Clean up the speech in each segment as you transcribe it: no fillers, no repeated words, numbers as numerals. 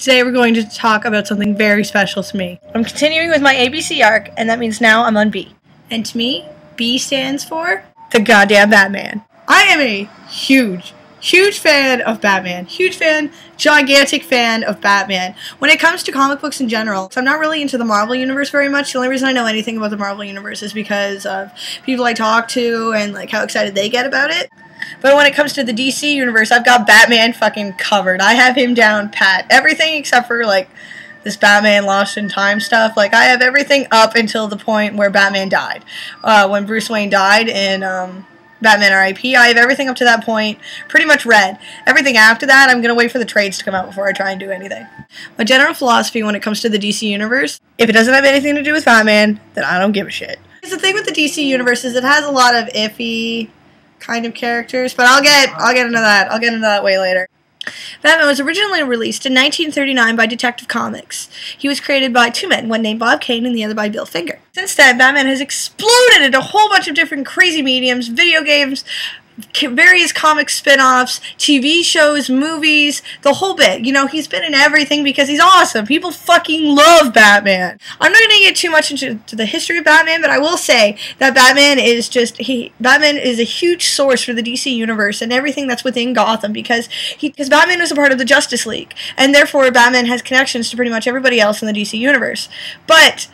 Today we're going to talk about something very special to me. I'm continuing with my ABC arc, and that means now I'm on B. And to me, B stands for the goddamn Batman. I am a huge fan of Batman. Gigantic fan of Batman. When it comes to comic books in general, so I'm not really into the Marvel Universe very much. The only reason I know anything about the Marvel Universe is because of people I talk to and like how excited they get about it. But when it comes to the DC Universe, I've got Batman fucking covered. I have him down pat. Everything except for like this Batman Lost in Time stuff. Like I have everything up until the point where Batman died. When Bruce Wayne died in Batman R.I.P. I have everything up to that point pretty much read. Everything after that, I'm going to wait for the trades to come out before I try and do anything. My general philosophy when it comes to the DC Universe, if it doesn't have anything to do with Batman, then I don't give a shit. Because the thing with the DC Universe is it has a lot of iffy kind of characters, but I'll get into that. I'll get into that way later. Batman was originally released in 1939 by Detective Comics. He was created by two men, one named Bob Kane and the other by Bill Finger. Since then, Batman has exploded into a whole bunch of different crazy mediums, video games, various comic spin-offs, TV shows, movies, the whole bit. You know, he's been in everything because he's awesome. People fucking love Batman. I'm not going to get too much into the history of Batman, but I will say that Batman is a huge source for the DC Universe and everything that's within Gotham because Batman is a part of the Justice League, and therefore Batman has connections to pretty much everybody else in the DC Universe. But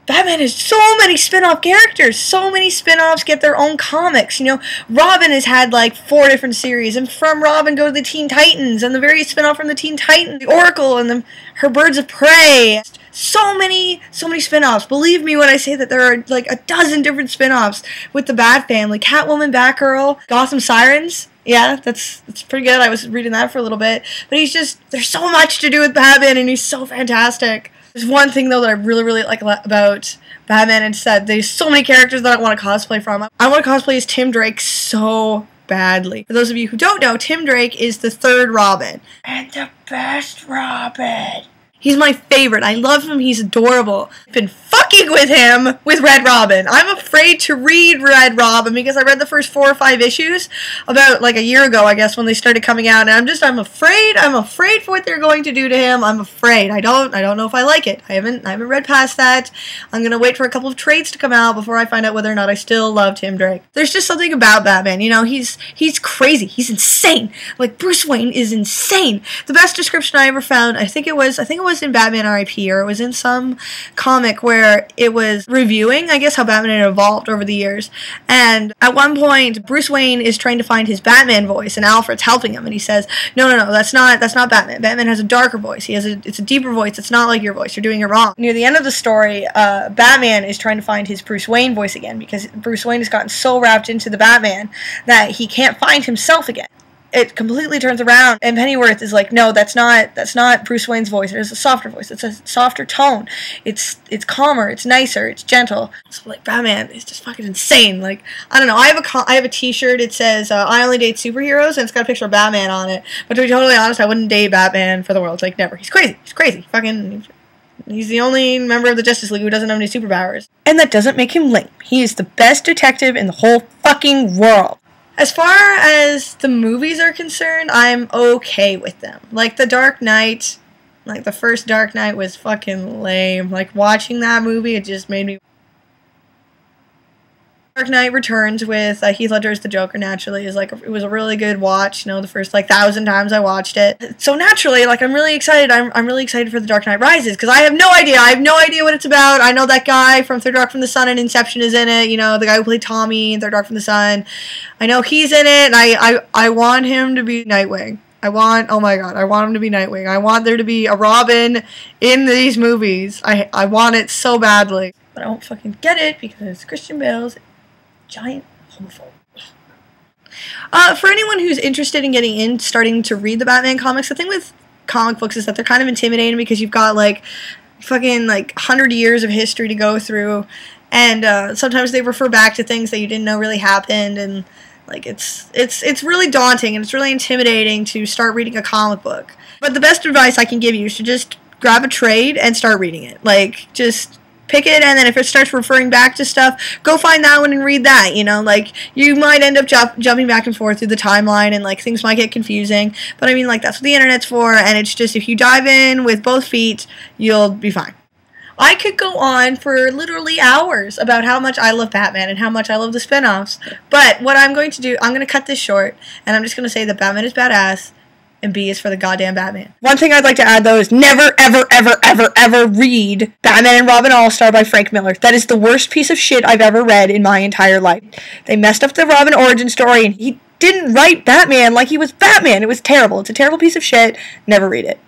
Batman has so many spin-off characters. So many spin-offs get their own comics. You know, Robin has had like 4 different series, and from Robin go to the Teen Titans, and the various spin-off from the Teen Titans, the Oracle, and her Birds of Prey. So many spin-offs. Believe me when I say that there are like a dozen different spin-offs with the Bat Family. Catwoman, Batgirl, Gotham Sirens. Yeah, that's pretty good. I was reading that for a little bit. But there's so much to do with Batman, and he's so fantastic. There's one thing, though, that I really like about Batman, and it's that there's so many characters that I want to cosplay from. I want to cosplay as Tim Drake so badly. For those of you who don't know, Tim Drake is the third Robin. And the best Robin. He's my favorite. I love him. He's adorable. I've been fucking with him with Red Robin. I'm afraid to read Red Robin because I read the first 4 or 5 issues about like a year ago, I guess, when they started coming out, and I'm afraid. I'm afraid for what they're going to do to him. I'm afraid. I don't know if I like it. I haven't read past that. I'm gonna wait for a couple of trades to come out before I find out whether or not I still love Tim Drake. There's just something about Batman. You know, he's crazy. He's insane. Like Bruce Wayne is insane. The best description I ever found, I think it was in Batman R.I.P. or it was in some comic where it was reviewing, I guess, how Batman had evolved over the years. And at one point, Bruce Wayne is trying to find his Batman voice, and Alfred's helping him, and he says, "No, that's not Batman. Batman has a darker voice. It's a deeper voice. It's not like your voice. You're doing it wrong." Near the end of the story, Batman is trying to find his Bruce Wayne voice again because Bruce Wayne has gotten so wrapped into the Batman that he can't find himself again. It completely turns around, and Pennyworth is like, "No, that's not Bruce Wayne's voice. It is a softer voice. It's a softer tone. It's calmer. It's nicer. It's gentle." So like, Batman is just fucking insane. Like, I don't know. I have a T-shirt. It says, "I only date superheroes," and it's got a picture of Batman on it. But to be totally honest, I wouldn't date Batman for the world. Like, never. He's crazy. He's crazy. Fucking. He's the only member of the Justice League who doesn't have any superpowers. And that doesn't make him lame. He is the best detective in the whole fucking world. As far as the movies are concerned, I'm okay with them. Like, The Dark Knight, like, the first Dark Knight was fucking lame. Like, watching that movie, it just made me... Dark Knight Returns with Heath Ledger as the Joker, naturally, it was a really good watch, you know, the first, 1,000 times I watched it. So naturally, I'm really excited. I'm really excited for The Dark Knight Rises, because I have no idea. I have no idea what it's about. I know that guy from Third Rock from the Sun and Inception is in it, you know, the guy who played Tommy in Third Rock from the Sun. I know he's in it, and I want him to be Nightwing. Oh my god, I want him to be Nightwing. I want there to be a Robin in these movies. I want it so badly. But I won't fucking get it, because Christian Bale's giant homophobe. For anyone who's interested in starting to read the Batman comics, the thing with comic books is that they're kind of intimidating because you've got fucking 100 years of history to go through, and sometimes they refer back to things that you didn't know really happened, and it's really daunting and it's really intimidating to start reading a comic book. But the best advice I can give you is to just grab a trade and start reading it. pick it, and then if it starts referring back to stuff, go find that one and read that. You know, like, you might end up jumping back and forth through the timeline, and like things might get confusing. But I mean, like, that's what the internet's for, and it's just, if you dive in with both feet, you'll be fine. I could go on for literally hours about how much I love Batman and how much I love the spin-offs, but what I'm going to do, I'm going to cut this short, and I'm just going to say that Batman is badass, and B is for the goddamn Batman. One thing I'd like to add, though, is never, ever, ever, ever, ever read Batman and Robin All-Star by Frank Miller. That is the worst piece of shit I've ever read in my entire life. They messed up the Robin origin story, and he didn't write Batman like he was Batman. It was terrible. It's a terrible piece of shit. Never read it.